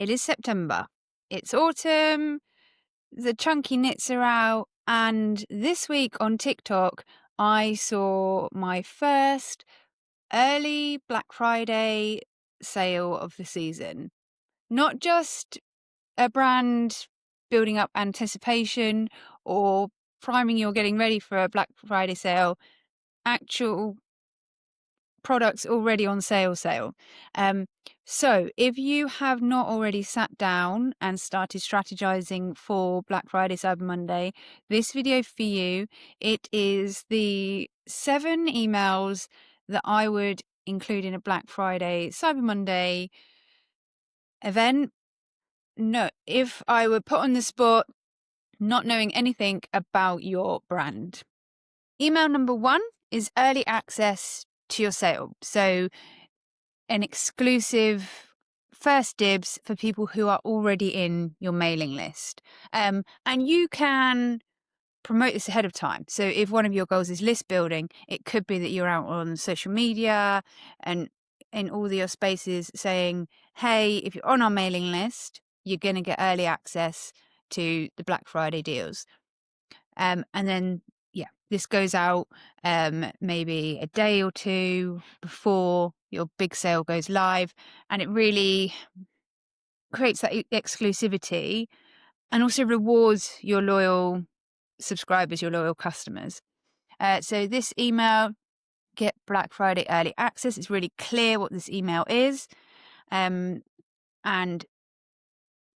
It is September. It's autumn, the chunky knits are out, and this week on TikTok, I saw my first early Black Friday sale of the season. Not just a brand building up anticipation or priming you or getting ready for a Black Friday sale, actual products already on sale. So if you have not already sat down and started strategizing for Black Friday, Cyber Monday, this video for you. It is the 7 emails that I would include in a Black Friday, Cyber Monday event. No, if I were put on the spot, not knowing anything about your brand. Email number 1 is early access to your sale. So an exclusive first dibs for people who are already in your mailing list. And you can promote this ahead of time. So if one of your goals is list building, it could be that you're out on social media and in all your spaces saying, hey, if you're on our mailing list, you're going to get early access to the Black Friday deals. And then, this goes out maybe a day or two before your big sale goes live. And it really creates that exclusivity and also rewards your loyal subscribers, your loyal customers. So this email, get Black Friday early access. It's really clear what this email is, and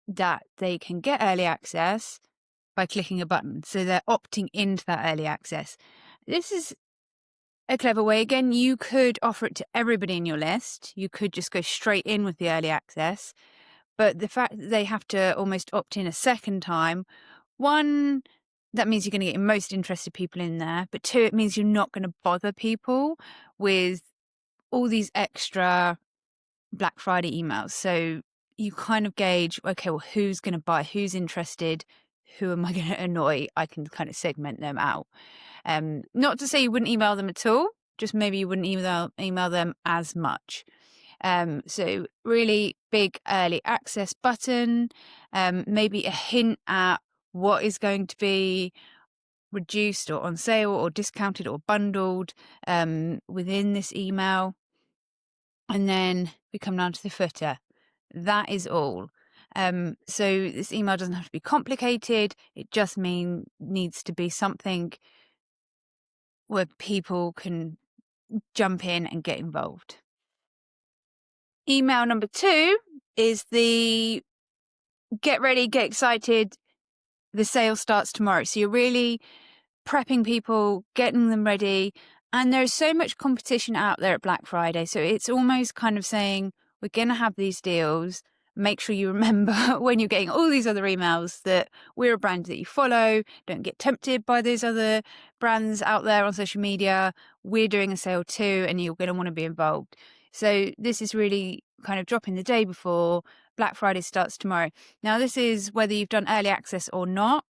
that they can get early access by clicking a button. So they're opting into that early access. This is a clever way. Again, you could offer it to everybody in your list. You could just go straight in with the early access. But the fact that they have to almost opt in a second time, 1, that means you're going to get your most interested people in there. But 2, it means you're not going to bother people with all these extra Black Friday emails. So you kind of gauge, okay, well, who's going to buy, who's interested, who am I going to annoy? I can kind of segment them out. Not to say you wouldn't email them at all, just maybe you wouldn't email them as much. So really big early access button, maybe a hint at what is going to be reduced or on sale or discounted or bundled within this email. And then we come down to the footer. That is all. So this email doesn't have to be complicated. It just needs to be something where people can jump in and get involved. Email number 2 is the get ready, get excited. The sale starts tomorrow. So you're really prepping people, getting them ready. And there's so much competition out there at Black Friday. So it's almost kind of saying, we're going to have these deals. Make sure you remember when you're getting all these other emails that we're a brand that you follow. Don't get tempted by those other brands out there on social media. We're doing a sale too, and you're going to want to be involved. So this is really kind of dropping the day before. Black Friday starts tomorrow. Now, this is whether you've done early access or not.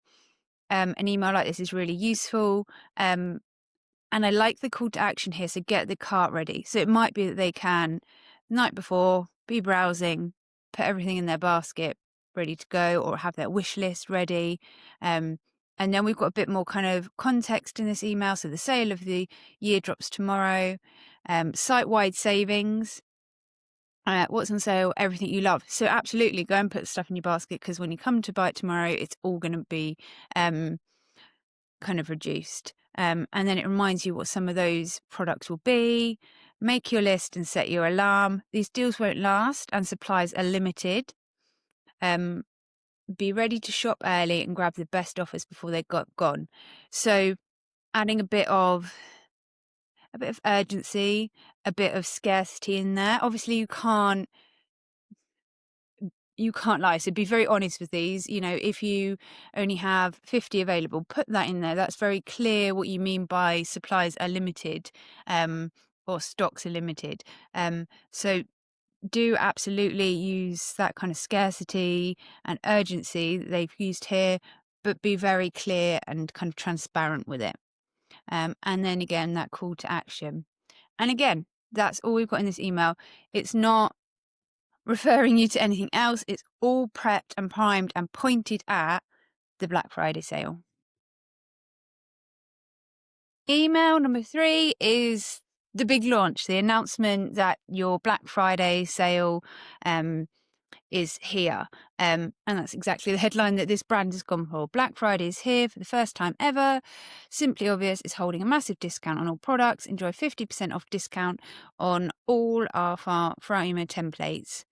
An email like this is really useful. And I like the call to action here. So get the cart ready. So it might be that they can, the night before, be browsing, put everything in their basket, ready to go, or have their wish list ready. And then we've got a bit more kind of context in this email. So the sale of the year drops tomorrow, site-wide savings, what's on sale, everything you love. So absolutely go and put stuff in your basket, because when you come to buy it tomorrow, it's all going to be kind of reduced. And then it reminds you what some of those products will be. Make your list and set your alarm. These deals won't last and supplies are limited. Be ready to shop early and grab the best offers before they got gone. So adding a bit of urgency, a bit of scarcity in there. Obviously you can't lie. So be very honest with these. You know, if you only have 50 available, put that in there. That's very clear what you mean by supplies are limited, or stocks are limited. So do absolutely use that kind of scarcity and urgency that they've used here, but be very clear and kind of transparent with it. And then again, that call to action. And again, that's all we've got in this email. It's not referring you to anything else. It's all prepped and primed and pointed at the Black Friday sale. Email number 3 is the big launch, the announcement that your Black Friday sale is here. And that's exactly the headline that this brand has gone for. Black Friday is here for the first time ever. Simply Obvious is holding a massive discount on all products. Enjoy 50% off discount on all our Frame templates.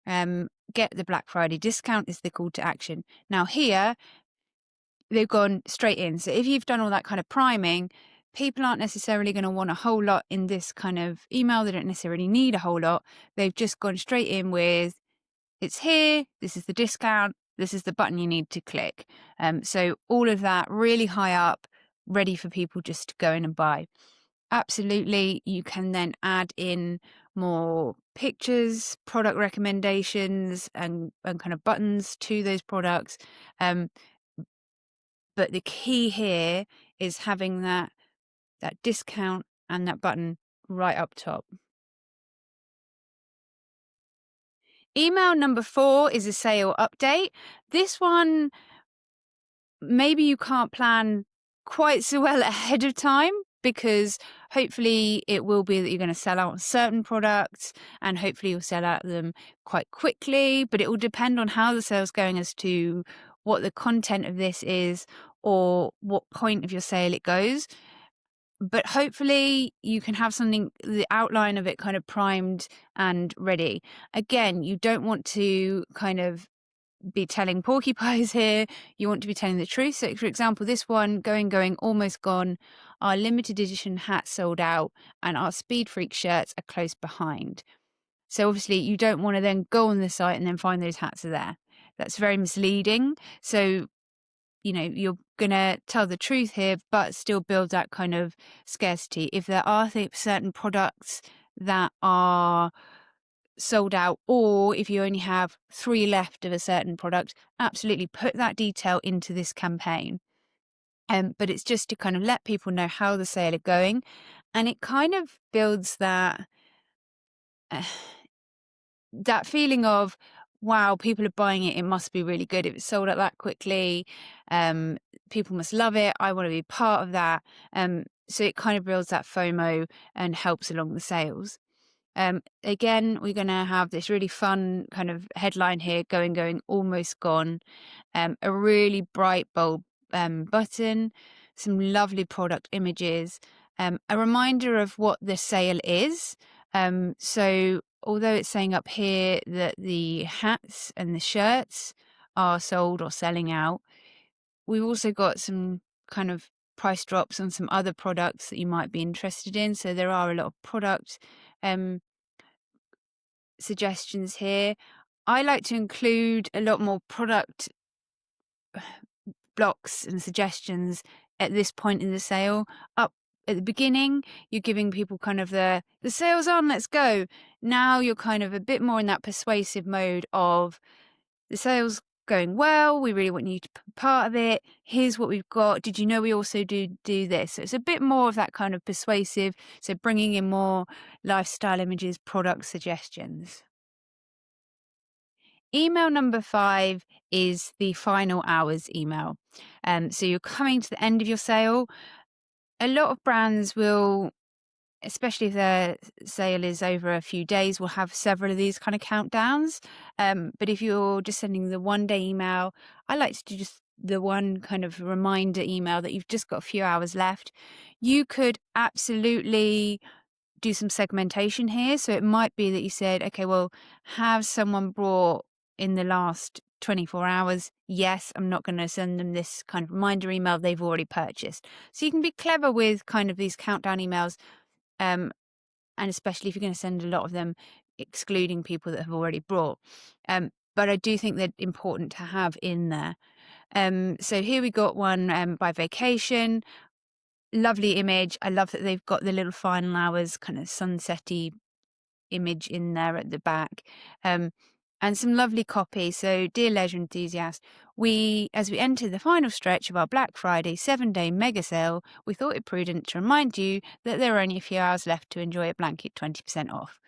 Get the Black Friday discount is the call to action. Now here, they've gone straight in. So if you've done all that kind of priming, people aren't necessarily going to want a whole lot in this kind of email. They don't necessarily need a whole lot. They've just gone straight in with, it's here, this is the discount, this is the button you need to click. So all of that really high up, ready for people just to go in and buy. Absolutely, you can then add in more pictures, product recommendations, and kind of buttons to those products. But the key here is having that discount and that button right up top. Email number 4 is a sale update. This one, maybe you can't plan quite so well ahead of time, because hopefully it will be that you're going to sell out on certain products and hopefully you'll sell out them quite quickly, but it will depend on how the sale's going as to what the content of this is or what point of your sale it goes. But hopefully you can have something, the outline of it kind of primed and ready. Again, you don't want to kind of be telling porcupines here. You want to be telling the truth. So for example, this one, going, almost gone. Our limited edition hats sold out and our Speed Freak shirts are close behind. So obviously you don't want to then go on the site and then find those hats are there. That's very misleading. So, you're going to tell the truth here, but still build that kind of scarcity. If there are certain products that are sold out, or if you only have 3 left of a certain product, absolutely put that detail into this campaign. But it's just to kind of let people know how the sale is going, and it kind of builds that that feeling of, wow, people are buying it, it must be really good. If it's sold out that quickly, people must love it. I want to be part of that. So it kind of builds that FOMO and helps along the sales. Again, we're going to have this really fun kind of headline here, going, almost gone. A really bright, bold button, some lovely product images, a reminder of what the sale is. So although it's saying up here that the hats and the shirts are sold or selling out, we've also got some kind of price drops on some other products that you might be interested in. So there are a lot of product suggestions here. I like to include a lot more product blocks and suggestions at this point in the sale. Up at the beginning, you're giving people kind of the sale's on, let's go. Now you're kind of a bit more in that persuasive mode of the sale's going well, we really want you to be part of it, here's what we've got, did you know we also do this? So it's a bit more of that kind of persuasive, so bringing in more lifestyle images, product suggestions. Email number 5 is the final hours email. So you're coming to the end of your sale. A lot of brands will, especially if their sale is over a few days, will have several of these kind of countdowns. But if you're just sending the 1-day email, I like to do just the one kind of reminder email that you've just got a few hours left. You could absolutely do some segmentation here. So it might be that you said, okay, well, have someone brought in the last 24 hours? Yes, I'm not going to send them this kind of reminder email. They've already purchased. So you can be clever with kind of these countdown emails. And especially if you're going to send a lot of them, excluding people that have already brought. But I do think they're important to have in there. So here we got one by Vacation. Lovely image. I love that they've got the little final hours kind of sunsetty image in there at the back. And some lovely copy. So, dear leisure enthusiast, as we enter the final stretch of our Black Friday 7-day mega sale, we thought it prudent to remind you that there are only a few hours left to enjoy a blanket 20% off.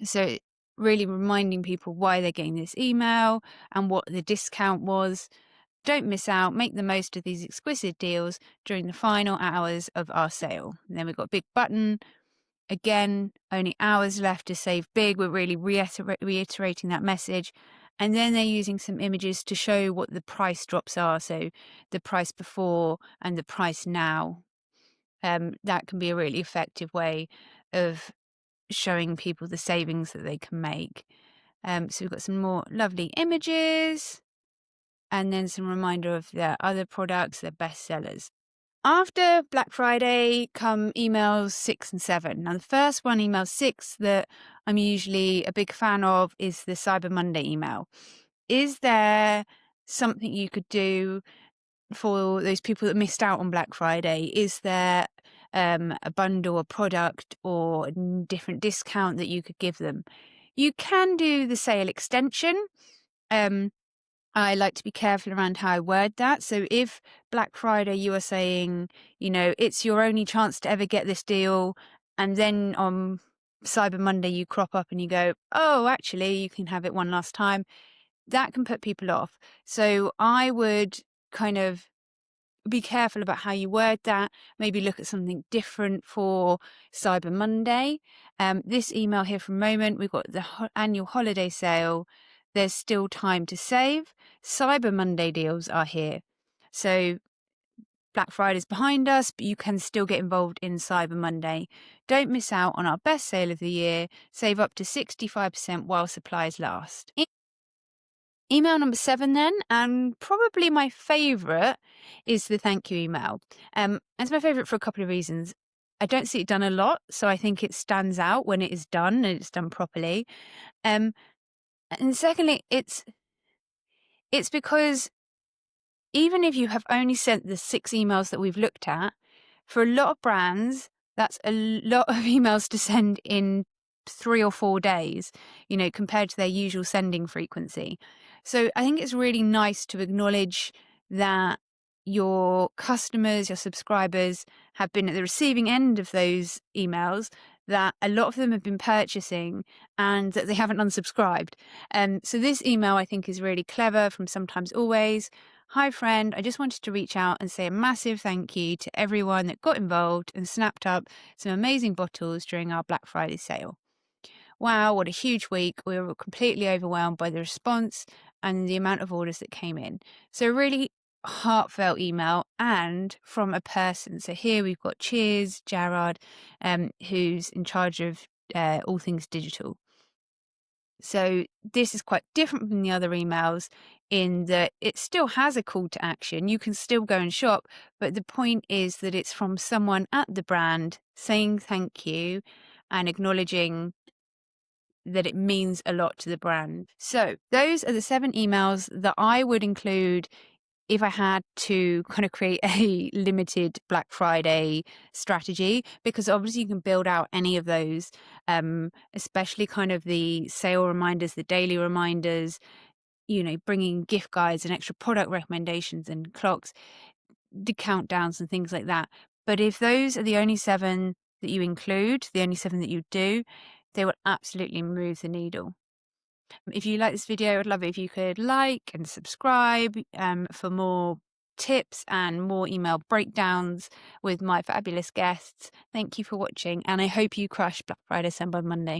So really reminding people why they're getting this email and what the discount was. Don't miss out. Make the most of these exquisite deals during the final hours of our sale. And then we've got a big button. Again, only hours left to save big. We're really reiterating that message. And then they're using some images to show what the price drops are. So the price before and the price now. That can be a really effective way of showing people the savings that they can make. So we've got some more lovely images and then some reminder of their other products, their best sellers. After Black Friday come emails 6 and 7. Now the first one, email 6, that I'm usually a big fan of is the Cyber Monday email. Is there something you could do for those people that missed out on Black Friday? Is there a bundle, a product, or a different discount that you could give them? You can do the sale extension. I like to be careful around how I word that. So if Black Friday you are saying, it's your only chance to ever get this deal, and then on Cyber Monday you crop up and you go, oh, actually you can have it one last time, that can put people off. So I would kind of be careful about how you word that. Maybe look at something different for Cyber Monday. This email here from Moment, we've got the annual holiday sale. There's still time to save. Cyber Monday deals are here. So Black Friday's behind us, but you can still get involved in Cyber Monday. Don't miss out on our best sale of the year. Save up to 65% while supplies last. Email number 7 then, and probably my favourite is the thank you email. It's my favourite for a couple of reasons. I don't see it done a lot, so I think it stands out when it is done and it's done properly. And secondly, it's because even if you have only sent the 6 emails that we've looked at, for a lot of brands, that's a lot of emails to send in 3 or 4 days, compared to their usual sending frequency. So I think it's really nice to acknowledge that your customers, your subscribers have been at the receiving end of those emails, that a lot of them have been purchasing and that they haven't unsubscribed. So this email I think is really clever, from Sometimes Always. Hi friend, I just wanted to reach out and say a massive thank you to everyone that got involved and snapped up some amazing bottles during our Black Friday sale. Wow, what a huge week. We were completely overwhelmed by the response and the amount of orders that came in. So really heartfelt email, and from a person. So here we've got Cheers, Gerard, who's in charge of all things digital. So this is quite different from the other emails in that it still has a call to action. You can still go and shop, but the point is that it's from someone at the brand saying thank you and acknowledging that it means a lot to the brand. So those are the 7 emails that I would include if I had to kind of create a limited Black Friday strategy, because obviously you can build out any of those, especially kind of the sale reminders, the daily reminders, bringing gift guides and extra product recommendations and clocks, the countdowns and things like that. But if those are the only 7 that you include, the only 7 that you do, they will absolutely move the needle. If you like this video, I'd love it if you could like and subscribe for more tips and more email breakdowns with my fabulous guests. Thank you for watching, and I hope you crush Black Friday, Cyber Monday.